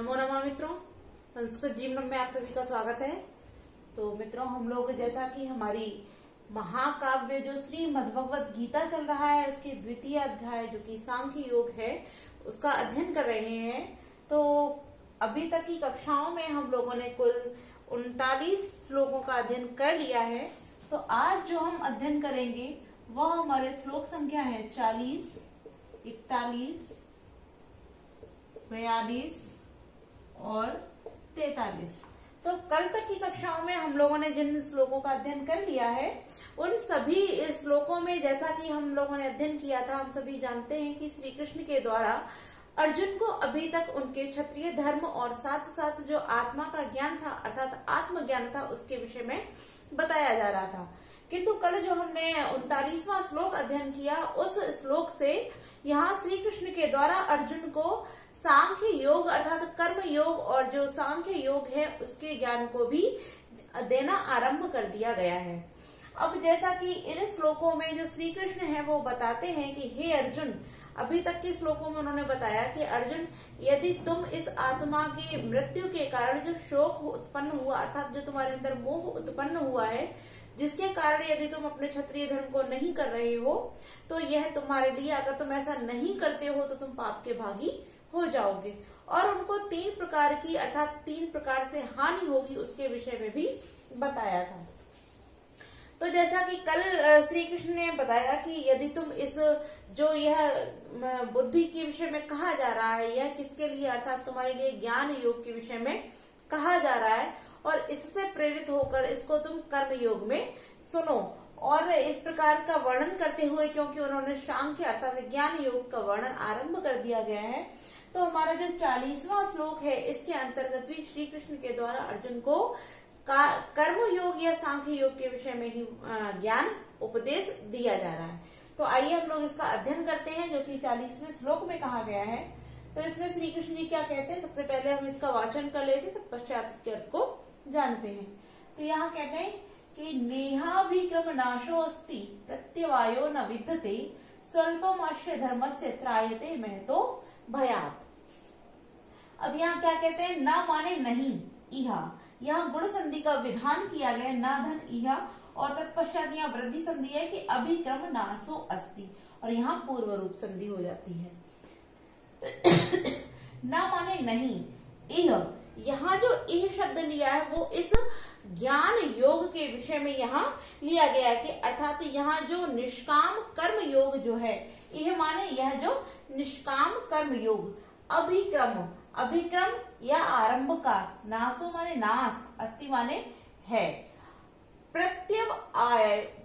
नमो नमः मित्रों, संस्कृत जीवनम में आप सभी का स्वागत है। तो मित्रों, हम लोग जैसा कि हमारी महाकाव्य जो श्रीमद् भगवत गीता चल रहा है उसके द्वितीय अध्याय जो कि सांख्य योग है उसका अध्ययन कर रहे हैं। तो अभी तक की कक्षाओं में हम लोगों ने कुल 39 श्लोकों का अध्ययन कर लिया है। तो आज जो हम अध्ययन करेंगे वह हमारे श्लोक संख्या है 40, 41, 42 और 43। तो कल तक की कक्षाओं में हम लोगों ने जिन श्लोकों का अध्ययन कर लिया है उन सभी श्लोकों में जैसा कि हम लोगों ने अध्ययन किया था, हम सभी जानते हैं कि श्री कृष्ण के द्वारा अर्जुन को अभी तक उनके क्षत्रिय धर्म और साथ साथ जो आत्मा का ज्ञान था अर्थात आत्मज्ञान था उसके विषय में बताया जा रहा था। किंतु कल जो हमने 39वां श्लोक अध्ययन किया उस श्लोक से यहाँ श्री कृष्ण के द्वारा अर्जुन को सांख्य योग अर्थात कर्म योग और जो सांख्य योग है उसके ज्ञान को भी देना आरंभ कर दिया गया है। अब जैसा कि इन श्लोकों में जो श्री कृष्ण है वो बताते हैं कि हे अर्जुन, अभी तक के श्लोकों में उन्होंने बताया कि अर्जुन, यदि तुम इस आत्मा की मृत्यु के कारण जो शोक उत्पन्न हुआ अर्थात जो तुम्हारे अंदर मोह उत्पन्न हुआ है जिसके कारण यदि तुम अपने क्षत्रिय धर्म को नहीं कर रहे हो तो यह तुम्हारे लिए, अगर तुम ऐसा नहीं करते हो तो तुम पाप के भागी हो जाओगे। और उनको 3 प्रकार की अर्थात 3 प्रकार से हानि होगी उसके विषय में भी बताया था। तो जैसा कि कल श्री कृष्ण ने बताया कि यदि तुम इस जो यह बुद्धि के विषय में कहा जा रहा है यह किसके लिए अर्थात तुम्हारे लिए ज्ञान योग के विषय में कहा जा रहा है और इससे प्रेरित होकर इसको तुम कर्म योग में सुनो। और इस प्रकार का वर्णन करते हुए क्योंकि उन्होंने सांख्य अर्थात ज्ञान योग का वर्णन आरंभ कर दिया गया है, तो हमारा जो 40वां श्लोक है इसके अंतर्गत भी श्री कृष्ण के द्वारा अर्जुन को कर्म योग या सांख्य योग के विषय में ही ज्ञान उपदेश दिया जा रहा है। तो आइए हम लोग इसका अध्ययन करते हैं जो कि 40वें श्लोक में कहा गया है। तो इसमें श्री कृष्ण जी क्या कहते हैं, सबसे पहले हम इसका वाचन कर लेते हैं तत्पश्चात इसके अर्थ को जानते हैं। तो यहाँ कहते हैं कि नेहाभिक्रम नाशो अस्ति प्रत्यवायो न विद्यते स्वल्पम अस्य धर्मस्य त्रायते महतो भयात। अब यहाँ क्या कहते हैं, न माने नहीं, इहा यहाँ गुण संधि का विधान किया गया, न धन इहा, और तत्पश्चात यहाँ वृद्धि संधि है कि अभिक्रम नाशो अस्ति और यहाँ पूर्व रूप संधि हो जाती है। न माने नहीं, इह यहाँ जो इह शब्द लिया है वो इस ज्ञान योग के विषय में यहाँ लिया गया है कि अर्थात यहाँ जो निष्काम कर्म योग जो है, यह माने यह जो निष्काम कर्म योग, अभिक्रम अभिक्रम या आरंभ का, नासो माने नाश, अस्ति माने है,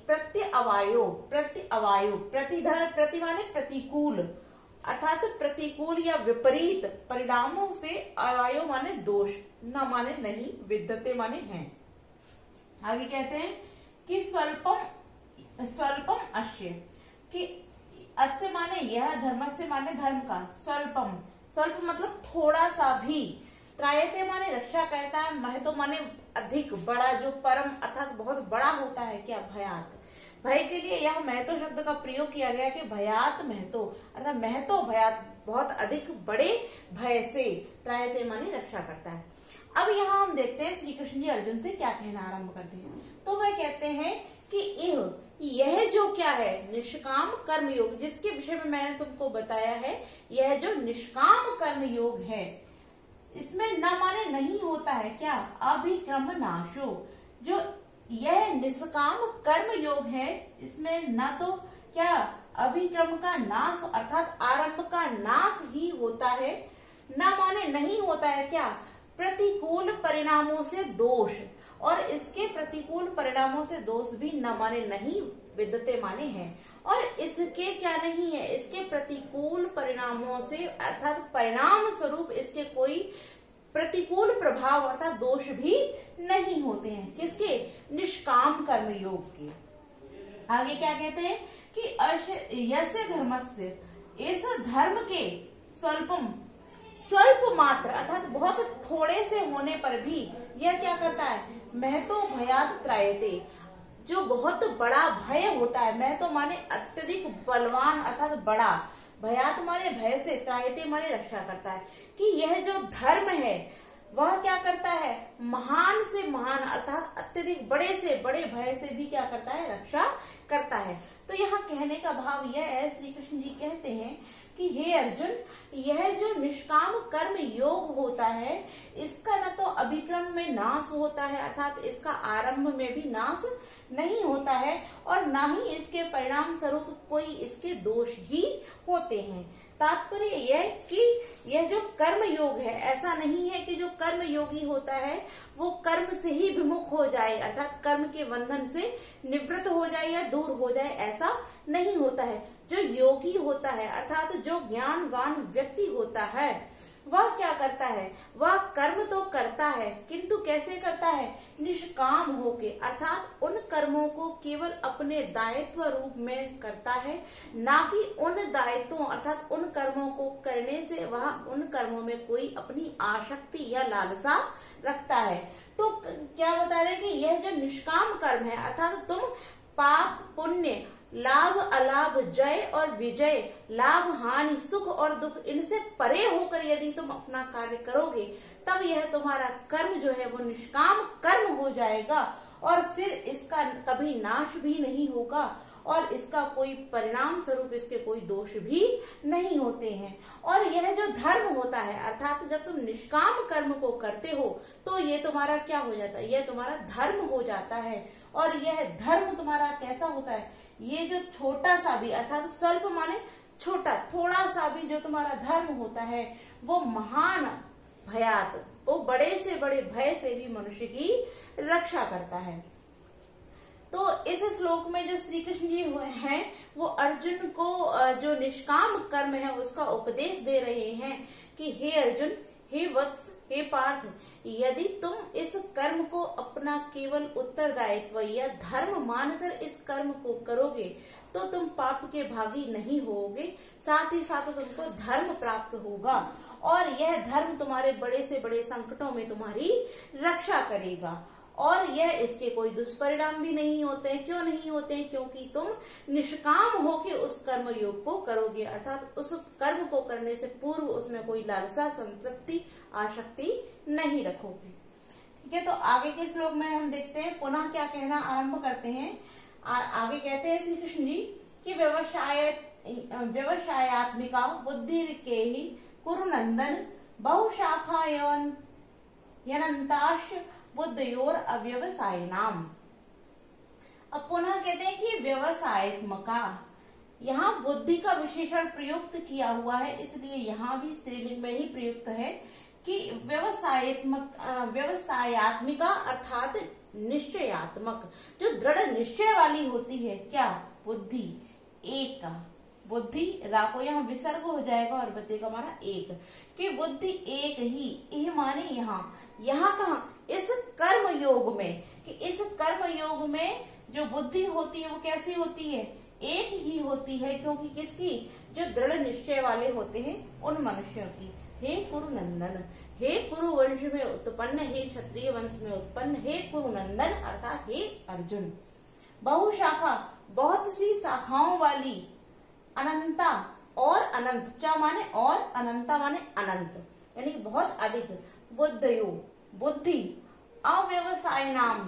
प्रत्यवायो प्रतिधर, प्रति माने प्रतिकूल अर्थात प्रतिकूल या विपरीत परिणामों से, अवायो माने दोष, न माने नहीं, विद्यते माने है। आगे कहते हैं कि स्वल्पम अश्य, कि अस्य माने यह, धर्म से माने धर्म का, स्वल्पम स्वल्प मतलब थोड़ा सा भी, त्रायते माने रक्षा करता है, महतो माने अधिक, बड़ा, जो परम अर्थात बहुत बड़ा होता है क्या, भयात, भय के लिए यह महतो शब्द का प्रयोग किया गया कि भयात महतो अर्थात महतो भयात, बहुत अधिक बड़े भय से, त्रायते माने रक्षा करता है। अब यहाँ हम देखते हैं श्री कृष्ण जी अर्जुन से क्या कहना आरंभ करते हैं। तो वह कहते हैं कि यह जो क्या है, निष्काम कर्म योग, जिसके विषय में मैंने तुमको बताया है, यह जो निष्काम कर्म योग है इसमें न माने नहीं होता है क्या, अभिक्रम नाशो, जो यह निष्काम कर्म योग है इसमें न तो क्या अभिक्रम का नाश अर्थात आरंभ का नाश ही होता है, न माने नहीं होता है क्या, प्रतिकूल परिणामों से दोष, और इसके प्रतिकूल परिणामों से दोष भी न माने नहीं, विद्यते माने है, और इसके क्या नहीं है, इसके प्रतिकूल परिणामों से अर्थात परिणाम स्वरूप इसके कोई प्रतिकूल प्रभाव अर्थात दोष भी नहीं होते हैं, किसके, निष्काम कर्म योग के। आगे क्या कहते हैं कि यस्य धर्मस्य, इस धर्म के स्वल्प मात्र अर्थात बहुत थोड़े से होने पर भी यह क्या करता है, महतो भयात त्रायते, जो बहुत बड़ा भय होता है, महतो माने अत्यधिक बलवान अर्थात बड़ा, भयात माने भय से, त्रायते माने रक्षा करता है, कि यह जो धर्म है वह क्या करता है, महान से महान अर्थात अत्यधिक बड़े से बड़े भय से भी क्या करता है, रक्षा करता है। तो यहाँ कहने का भाव यह है, श्री कृष्ण जी कहते हैं कि हे अर्जुन, यह जो निष्काम कर्म योग होता है इसका न तो अभिक्रम में नाश होता है अर्थात इसका आरंभ में भी नाश नहीं होता है और ना ही इसके परिणाम स्वरूप कोई इसके दोष ही होते हैं। तात्पर्य यह कि यह जो कर्म योग है, ऐसा नहीं है कि जो कर्म योगी होता है वो कर्म से ही विमुख हो जाए अर्थात कर्म के बंधन से निवृत्त हो जाए या दूर हो जाए, ऐसा नहीं होता है। जो योगी होता है अर्थात जो ज्ञानवान व्यक्ति होता है वह क्या करता है, वह कर्म तो करता है किंतु कैसे करता है, निष्काम होके अर्थात उन कर्मों को केवल अपने दायित्व रूप में करता है, ना कि उन दायित्वों अर्थात उन कर्मों को करने से वह उन कर्मों में कोई अपनी आसक्ति या लालसा रखता है। तो क्या बता रहे कि यह जो निष्काम कर्म है अर्थात तुम पाप पुण्य, लाभ अलाभ, जय और विजय, लाभ हानि, सुख और दुख, इनसे परे होकर यदि तुम अपना कार्य करोगे तब यह तुम्हारा कर्म जो है वो निष्काम कर्म हो जाएगा और फिर इसका कभी नाश भी नहीं होगा और इसका कोई परिणाम स्वरूप इसके कोई दोष भी नहीं होते हैं। और यह जो धर्म होता है अर्थात जब तुम निष्काम कर्म को करते हो तो ये तुम्हारा क्या हो जाता है, यह तुम्हारा धर्म हो जाता है। और यह धर्म तुम्हारा कैसा होता है, ये जो छोटा सा भी अर्थात स्वल्प माने छोटा, थोड़ा सा भी जो तुम्हारा धर्म होता है वो महान भयात, वो बड़े से बड़े भय से भी मनुष्य की रक्षा करता है। तो इस श्लोक में जो श्री कृष्ण जी हैं वो अर्जुन को जो निष्काम कर्म है उसका उपदेश दे रहे हैं कि हे अर्जुन, हे वत्स, हे पार्थ, यदि तुम इस कर्म को अपना केवल उत्तरदायित्व या धर्म मानकर इस कर्म को करोगे तो तुम पाप के भागी नहीं होगे, साथ ही साथ तुमको धर्म प्राप्त होगा और यह धर्म तुम्हारे बड़े से बड़े संकटों में तुम्हारी रक्षा करेगा। और यह इसके कोई दुष्परिणाम भी नहीं होते हैं। क्यों नहीं होते हैं? क्योंकि तुम निष्काम होके उस कर्म योग को करोगे अर्थात उस कर्म को करने से पूर्व उसमें कोई लालसा, संतृप्ति, आसक्ति नहीं रखोगे। ठीक है, तो आगे के श्लोक में हम देखते हैं पुनः क्या कहना आरंभ करते हैं। आगे कहते हैं श्री कृष्ण जी कि व्यवसायत्मिका बुद्धि के ही कुरुनंदन बहुशाखा यनंताश बुद्धयोर अव्यवसाय नाम। अब पुनः कहते हैं कि व्यवसायत्मका, यहाँ बुद्धि का विशेषण प्रयुक्त किया हुआ है इसलिए यहाँ भी स्त्रीलिंग में ही प्रयुक्त है कि व्यवसायत्मिका अर्थात निश्चयात्मक, जो दृढ़ निश्चय वाली होती है। क्या? बुद्धि। एक का बुद्धि राको यहाँ विसर्ग हो जाएगा और बचेगा हमारा एक, कि बुद्धि एक ही, यह माने यहाँ कहा इस कर्म योग में, कि इस कर्म योग में जो बुद्धि होती है वो कैसी होती है? एक ही होती है। क्योंकि किसकी? जो दृढ़ निश्चय वाले होते हैं उन मनुष्यों की। हे कुरुनंदन, हे कुरु वंश में उत्पन्न, हे क्षत्रिय वंश में उत्पन्न, हे कुरुनंदन अर्थात हे अर्जुन। बहुशाखा, बहुत सी शाखाओं वाली, अनंता और अनंत, चा माने और, अनंता माने अनंत, यानी बहुत अधिक। बुद्धयो बुद्धि, अव्यवसाय नाम।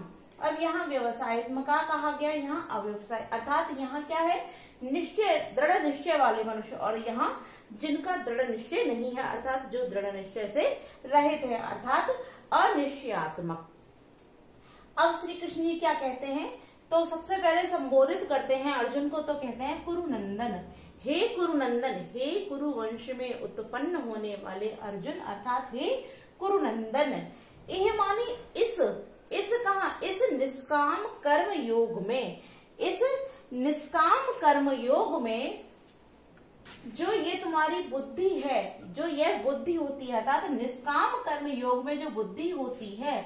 अब यहाँ व्यवसायत्मका कहा गया, यहाँ अव्यवसाय अर्थात यहाँ क्या है? निश्चय, दृढ़ निश्चय वाले मनुष्य, और यहाँ जिनका दृढ़ निश्चय नहीं है अर्थात जो दृढ़ निश्चय से रहित है अर्थात अनिश्चयात्मक। अब श्री कृष्ण जी क्या कहते हैं? तो सबसे पहले संबोधित करते हैं अर्जुन को, तो कहते हैं कुरुनंदन, हे कुरुनंदन, हे कुरु वंश में उत्पन्न होने वाले अर्जुन अर्थात हे कुरुनंदन। यह माने इस कहा, इस निष्काम कर्म योग में, इस निष्काम कर्म योग में जो ये तुम्हारी बुद्धि है, जो यह बुद्धि होती है अर्थात निष्काम कर्म योग में जो बुद्धि होती है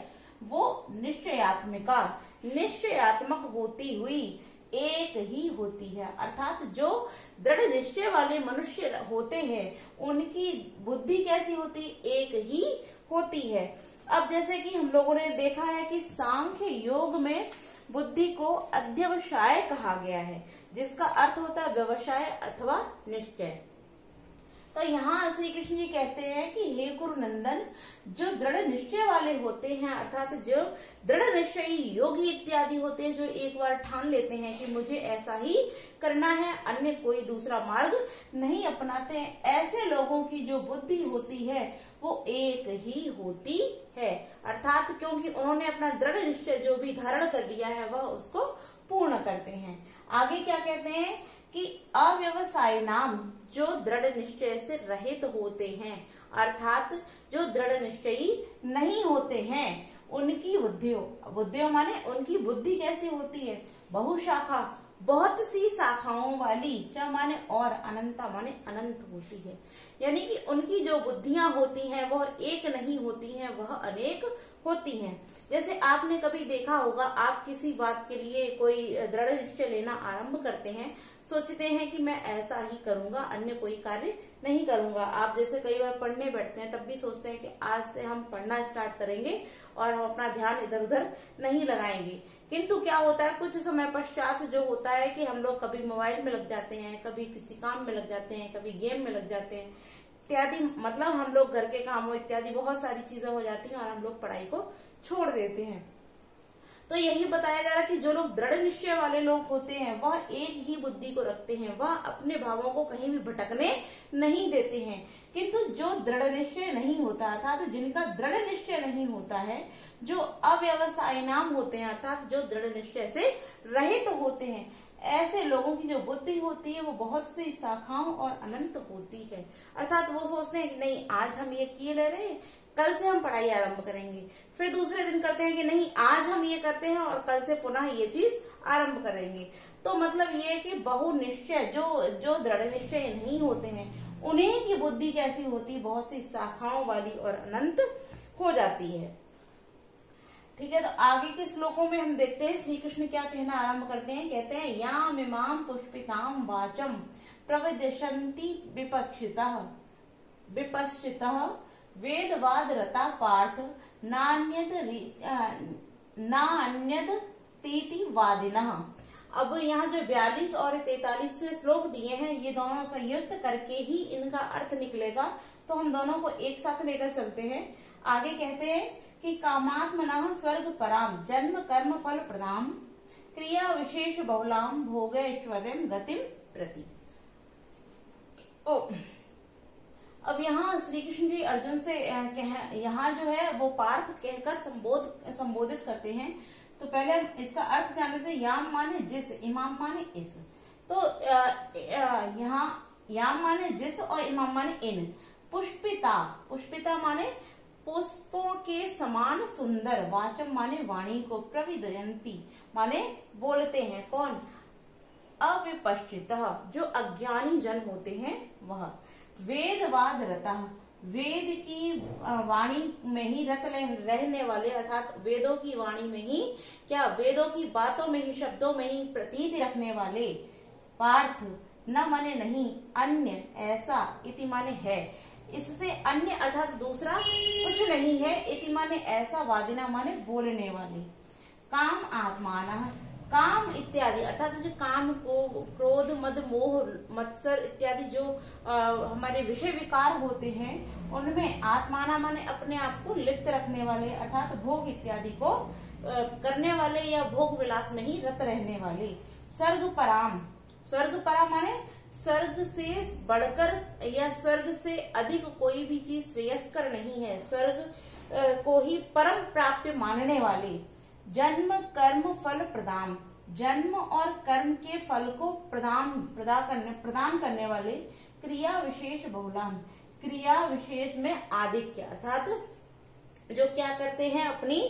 वो निश्चयात्मिका, निश्चयात्मक होती हुई एक ही होती है अर्थात जो दृढ़ निश्चय वाले मनुष्य होते हैं उनकी बुद्धि कैसी होती? एक ही होती है। अब जैसे कि हम लोगों ने देखा है कि सांख्य योग में बुद्धि को अध्यवसाय कहा गया है, जिसका अर्थ होता है व्यवसाय अथवा निश्चय। तो यहाँ श्री कृष्ण जी कहते हैं कि हे गुरु नंदन, जो दृढ़ निश्चय वाले होते हैं, अर्थात जो दृढ़ निश्चयी योगी इत्यादि होते हैं, जो एक बार ठान लेते हैं कि मुझे ऐसा ही करना है, अन्य कोई दूसरा मार्ग नहीं अपनाते हैं, ऐसे लोगों की जो बुद्धि होती है वो एक ही होती है। अर्थात क्योंकि उन्होंने अपना दृढ़ निश्चय जो भी धारण कर लिया है वह उसको पूर्ण करते हैं। आगे क्या कहते हैं कि अव्यवसायी नाम, जो दृढ़ निश्चय से रहित होते हैं, अर्थात जो दृढ़ निश्चयी नहीं होते हैं, उनकी बुद्धियों माने उनकी बुद्धि कैसी होती है, बहुशाखा, बहुत सी शाखाओं वाली, क्या माने और, अनंता माने अनंत होती है। यानी कि उनकी जो बुद्धियां होती हैं वह एक नहीं होती हैं, वह अनेक होती हैं। जैसे आपने कभी देखा होगा, आप किसी बात के लिए कोई दृढ़ निश्चय लेना आरंभ करते हैं, सोचते हैं कि मैं ऐसा ही करूंगा, अन्य कोई कार्य नहीं करूंगा। आप जैसे कई बार पढ़ने बैठते हैं तब भी सोचते हैं कि आज से हम पढ़ना स्टार्ट करेंगे और हम अपना ध्यान इधर उधर नहीं लगाएंगे। किंतु क्या होता है, कुछ समय पश्चात जो होता है कि हम लोग कभी मोबाइल में लग जाते हैं, कभी किसी काम में लग जाते हैं, कभी गेम में लग जाते हैं इत्यादि, मतलब हम लोग घर के कामों इत्यादि बहुत सारी चीजें हो जाती हैं और हम लोग पढ़ाई को छोड़ देते हैं। तो यही बताया जा रहा है कि जो लोग दृढ़ निश्चय वाले लोग होते हैं वह एक ही बुद्धि को रखते हैं, वह अपने भावों को कहीं भी भटकने नहीं देते हैं। किंतु जो दृढ़ निश्चय नहीं होता, अर्थात जिनका दृढ़ निश्चय नहीं होता है, जो अव्यवसायी नाम होते हैं, अर्थात जो दृढ़ निश्चय से रहित होते हैं, ऐसे लोगों की जो बुद्धि होती है वो बहुत सी शाखाओं और अनंत होती है। अर्थात वो सोचते हैं कि नहीं, आज हम ये किए ले रहे हैं, कल से हम पढ़ाई आरंभ करेंगे, फिर दूसरे दिन करते हैं कि नहीं, आज हम ये करते हैं और कल से पुनः ये चीज आरंभ करेंगे। तो मतलब ये कि बहुनिश्चय, जो दृढ़ निश्चय नहीं होते हैं, उन्हीं की बुद्धि कैसी होती है, बहुत सी शाखाओं वाली और अनंत हो जाती है। ठीक है, तो आगे के श्लोकों में हम देखते हैं श्री कृष्ण क्या कहना आरंभ करते हैं। कहते हैं, याम इमाम पुष्पिताम वाचम प्रविदशन्ति विपश्चितः वेदवाद रता पार्थ नान्यद तीति वादिनः। अब यहाँ जो 42 और 43 श्लोक दिए हैं, ये दोनों संयुक्त करके ही इनका अर्थ निकलेगा, तो हम दोनों को एक साथ लेकर चलते हैं। आगे कहते हैं कि कामात्मनः स्वर्ग पराम जन्म कर्म फल प्रदाम क्रिया विशेष बहुलाम भोग ऐश्वर्यम गतिम प्रति। अब यहाँ श्री कृष्ण जी अर्जुन से यहाँ जो है वो पार्थ कहकर संबोधित करते हैं। तो पहले हम इसका अर्थ जान लेते हैं। याम माने जिस, इमाम माने इस। तो यहाँ याम माने जिस और इमाम माने इन। पुष्पिता माने पुष्पों के समान सुंदर, वाचम माने वाणी को, प्रविदयंती माने बोलते हैं, कौन, अविपश्चितः जो अज्ञानी जन होते हैं वह, वेदवाद रता वेद की वाणी में ही रत रहने वाले, अर्थात वेदों की वाणी में ही, क्या वेदों की बातों में ही, शब्दों में ही प्रतीति रखने वाले, पार्थ न माने नहीं, अन्य ऐसा, इति माने है, इससे अन्य अर्थात दूसरा कुछ नहीं है, इति माने ऐसा, वादिना माने बोलने वाले, काम आत्माना, काम इत्यादि अर्थात जो काम को, क्रोध मद मोह मत्सर इत्यादि जो हमारे विषय विकार होते हैं, उनमें आत्माना माने अपने आप को लिप्त रखने वाले, अर्थात भोग इत्यादि को करने वाले या भोग विलास में ही रत रहने वाले। स्वर्ग पराम माने स्वर्ग से बढ़कर या स्वर्ग से अधिक कोई भी चीज श्रेयस्कर नहीं है, स्वर्ग को ही परम प्राप्य मानने वाले। जन्म कर्म फल प्रदान, जन्म और कर्म के फल को प्रदान करने वाले। क्रिया विशेष बहुलान, क्रिया विशेष में आधिक्य, अर्थात जो क्या करते हैं, अपनी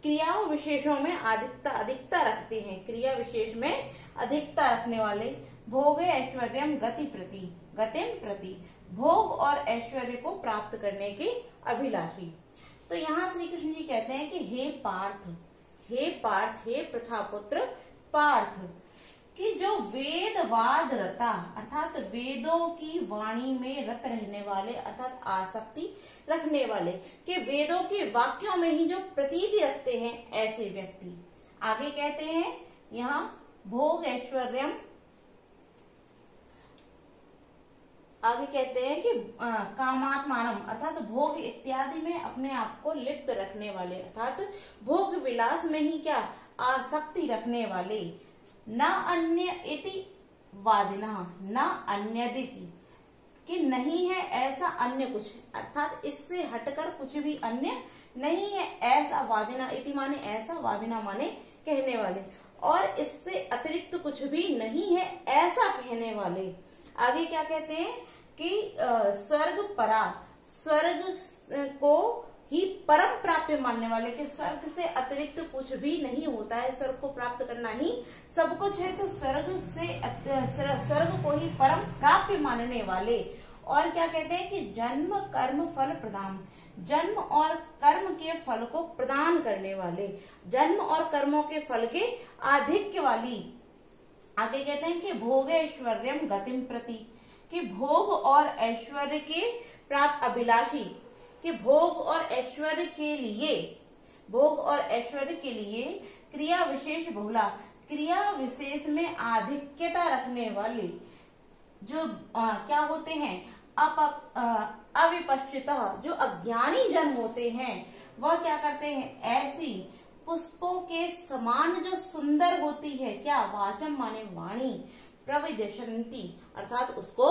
क्रियाओं विशेषों में अधिकता रखते हैं, क्रिया विशेष में अधिकता रखने वाले। भोग ऐश्वर्यम गतिम प्रति, भोग और ऐश्वर्य को प्राप्त करने के अभिलाषी। तो यहाँ श्री कृष्ण जी कहते हैं कि हे पार्थ, हे प्रथापुत्र पार्थ, कि जो वेदवाद रता अर्थात वेदों की वाणी में रत रहने वाले, अर्थात आसक्ति रखने वाले, कि वेदों के वाक्यों में ही जो प्रतीति रखते हैं, ऐसे व्यक्ति। आगे कहते हैं यहाँ भोग ऐश्वर्यम आगे कहते हैं कि कामात्मानम अर्थात भोग इत्यादि में अपने आप को लिप्त रखने वाले, अर्थात भोग विलास में ही क्या आसक्ति रखने वाले। न अन्य इति वादिना, न अन्यदिति कि नहीं है ऐसा अन्य कुछ, अर्थात इससे हटकर कुछ भी अन्य नहीं है ऐसा। वादिना इति माने ऐसा, वादिना माने कहने वाले, और इससे अतिरिक्त कुछ भी नहीं है ऐसा कहने वाले। आगे क्या कहते हैं कि स्वर्ग परा, स्वर्ग को ही परम प्राप्य मानने वाले, कि स्वर्ग से अतिरिक्त कुछ भी नहीं होता है, स्वर्ग को प्राप्त करना ही सब कुछ है, तो स्वर्ग को ही परम प्राप्य मानने वाले। और क्या कहते हैं कि जन्म कर्म फल प्रदान, जन्म और कर्म के फल को प्रदान करने वाले, जन्म और कर्मों के फल के आधिक्य वाली। आगे कहते हैं कि भोगैश्वर्यम गतिम प्रति, कि भोग और ऐश्वर्य के प्राप्त अभिलाषी, कि भोग और ऐश्वर्य के लिए, भोग और ऐश्वर्य के लिए क्रिया विशेष बहुला, क्रिया विशेष में आधिक्यता रखने वाले जो क्या होते हैं अविपश्चित, जो अज्ञानी जन होते हैं, वह क्या करते हैं ऐसी पुष्पों के समान जो सुंदर होती है, क्या वाचम माने वाणी, प्रविदशंति अर्थात उसको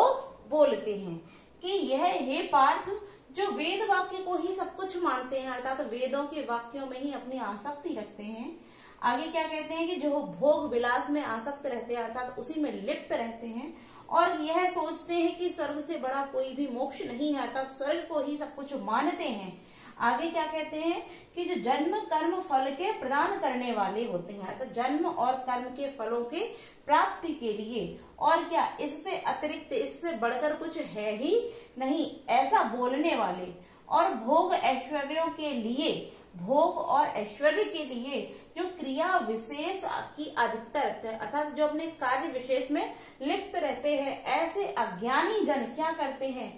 बोलते हैं कि यह हे पार्थ जो वेद वाक्य को ही सब कुछ मानते हैं, अर्थात वेदों के वाक्यों में ही अपनी आसक्ति रखते हैं। आगे क्या कहते हैं कि जो भोग विलास में आसक्त रहते हैं, अर्थात उसी में लिप्त रहते हैं, और यह सोचते हैं कि स्वर्ग से बड़ा कोई भी मोक्ष नहीं है, अर्थात स्वर्ग को ही सब कुछ मानते हैं। आगे क्या कहते हैं कि जो जन्म कर्म फल के प्रदान करने वाले होते हैं, अर्थात जन्म और कर्म के फलों के प्राप्ति के लिए, और क्या इससे अतिरिक्त इससे बढ़कर कुछ है ही नहीं ऐसा बोलने वाले, और भोग ऐश्वर्यों के लिए, भोग और ऐश्वर्य के लिए जो क्रिया विशेष की अधिकता रखते हैं, अर्थात जो अपने कार्य विशेष में लिप्त रहते हैं, ऐसे अज्ञानी जन क्या करते हैं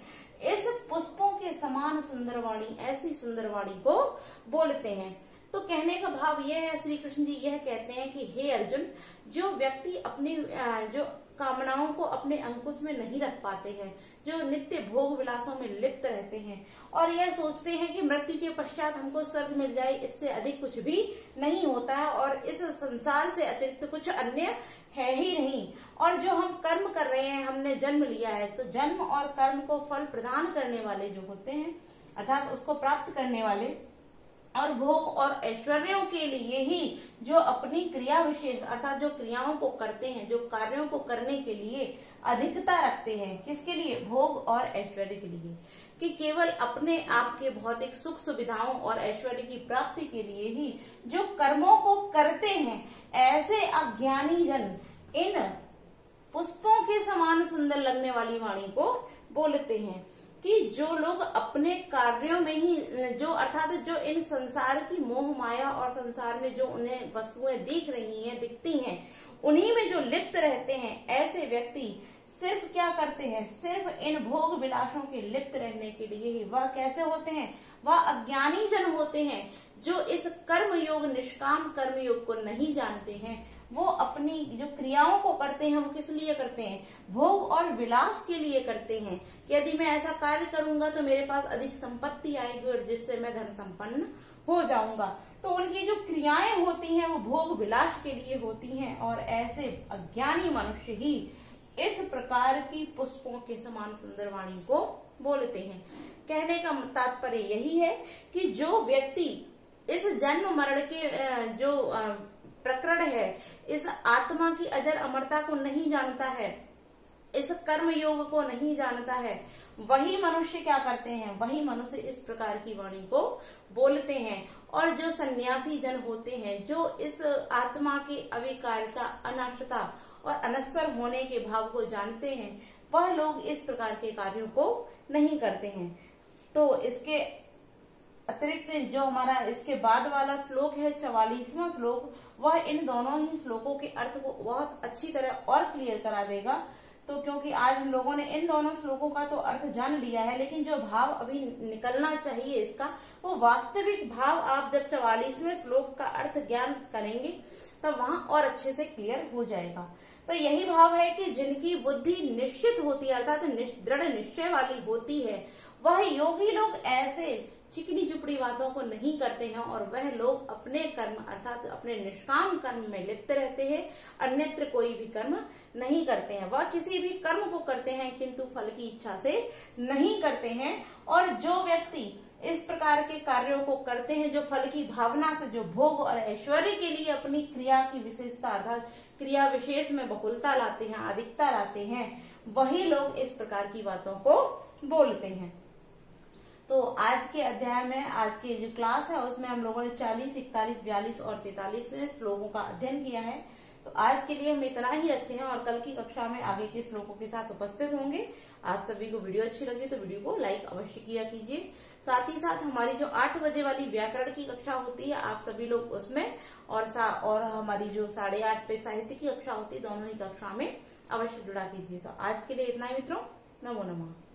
इस पुष्पों के समान सुंदरवाणी, ऐसी सुंदरवाणी को बोलते हैं। तो कहने का भाव यह है, श्री कृष्ण जी यह कहते हैं कि हे अर्जुन, जो व्यक्ति अपनी जो कामनाओं को अपने अंकुश में नहीं रख पाते हैं, जो नित्य भोग विलासों में लिप्त रहते हैं और यह सोचते हैं कि मृत्यु के पश्चात हमको स्वर्ग मिल जाए, इससे अधिक कुछ भी नहीं होता है और इस संसार से अतिरिक्त कुछ अन्य है ही नहीं, और जो हम कर्म कर रहे हैं, हमने जन्म लिया है, तो जन्म और कर्म को फल प्रदान करने वाले जो होते हैं, अर्थात उसको प्राप्त करने वाले, और भोग और ऐश्वर्यों के लिए ही जो अपनी क्रिया विशेष, अर्थात जो क्रियाओं को करते हैं, जो कार्यों को करने के लिए अधिकता रखते हैं, किसके लिए, भोग और ऐश्वर्य के लिए, कि केवल अपने आप के भौतिक सुख सुविधाओं और ऐश्वर्य की प्राप्ति के लिए ही जो कर्मों को करते हैं, ऐसे अज्ञानी जन इन पुष्पों के समान सुंदर लगने वाली वाणी को बोलते हैं। कि जो लोग अपने कार्यों में ही जो, अर्थात जो इन संसार की मोह माया और संसार में जो उन्हें वस्तुएं दिख रही हैं, दिखती हैं, उन्हीं में जो लिप्त रहते हैं, ऐसे व्यक्ति सिर्फ क्या करते हैं, सिर्फ इन भोग विलासों के लिप्त रहने के लिए ही वह कैसे होते हैं, वह अज्ञानी जन होते हैं, जो इस कर्म योग, निष्काम कर्म योग को नहीं जानते हैं। वो अपनी जो क्रियाओं को करते हैं वो किस लिए करते हैं, भोग और विलास के लिए करते हैं। यदि मैं ऐसा कार्य करूंगा तो मेरे पास अधिक संपत्ति आएगी और जिससे मैं धन संपन्न हो जाऊंगा। तो उनकी जो क्रियाएं होती हैं वो भोग विलास के लिए होती हैं, और ऐसे अज्ञानी मनुष्य ही इस प्रकार की पुष्पों के समान सुंदर वाणी को बोलते हैं। कहने का तात्पर्य यही है कि जो व्यक्ति इस जन्म मरण के जो प्रकरण है, इस आत्मा की अजर अमरता को नहीं जानता है, इस कर्म योग को नहीं जानता है, वही मनुष्य क्या करते हैं, वही मनुष्य इस प्रकार की वाणी को बोलते हैं। और जो सन्यासी जन होते हैं, जो इस आत्मा की अविकारिता, अनाश्रता और अनश्वर होने के भाव को जानते हैं, वह लोग इस प्रकार के कार्यों को नहीं करते हैं। तो इसके अतिरिक्त जो हमारा इसके बाद वाला श्लोक है 44वां श्लोक, वह इन दोनों ही श्लोकों के अर्थ को बहुत अच्छी तरह और क्लियर करा देगा। तो क्योंकि आज हम लोगों ने इन दोनों श्लोकों का तो अर्थ जान लिया है, लेकिन जो भाव अभी निकलना चाहिए इसका, वो वास्तविक भाव आप जब 44वें श्लोक का अर्थ ज्ञान करेंगे तब वहां और अच्छे से क्लियर हो जाएगा। तो यही भाव है कि जिनकी बुद्धि निश्चित होती है अर्थात दृढ़ निश्चय वाली होती है, वह योगी लोग ऐसे चिकनी चुपड़ी बातों को नहीं करते हैं और वह लोग अपने कर्म अर्थात अपने निष्काम कर्म में लिप्त रहते हैं, अन्यत्र कोई भी कर्म नहीं करते हैं। वह किसी भी कर्म को करते हैं किंतु फल की इच्छा से नहीं करते हैं। और जो व्यक्ति इस प्रकार के कार्यों को करते हैं जो फल की भावना से, जो भोग और ऐश्वर्य के लिए अपनी क्रिया की विशेषता अर्थात क्रिया विशेष में बहुलता लाते हैं, अधिकता लाते हैं, वही लोग इस प्रकार की बातों को बोलते हैं। तो आज के अध्याय में, आज की जो क्लास है उसमें हम लोगों ने 40, 41, 42 और 43वें श्लोकों का अध्ययन किया है। तो आज के लिए हम इतना ही रखते हैं और कल की कक्षा में आगे के श्लोकों के साथ उपस्थित होंगे। आप सभी को वीडियो अच्छी लगी तो वीडियो को लाइक अवश्य किया कीजिए। साथ ही साथ हमारी जो 8 बजे वाली व्याकरण की कक्षा होती है आप सभी लोग उसमें और हमारी जो 8:30 पे साहित्य की कक्षा होती है, दोनों ही कक्षा में अवश्य जुड़ा कीजिए। तो आज के लिए इतना ही मित्रों, नमो नमः।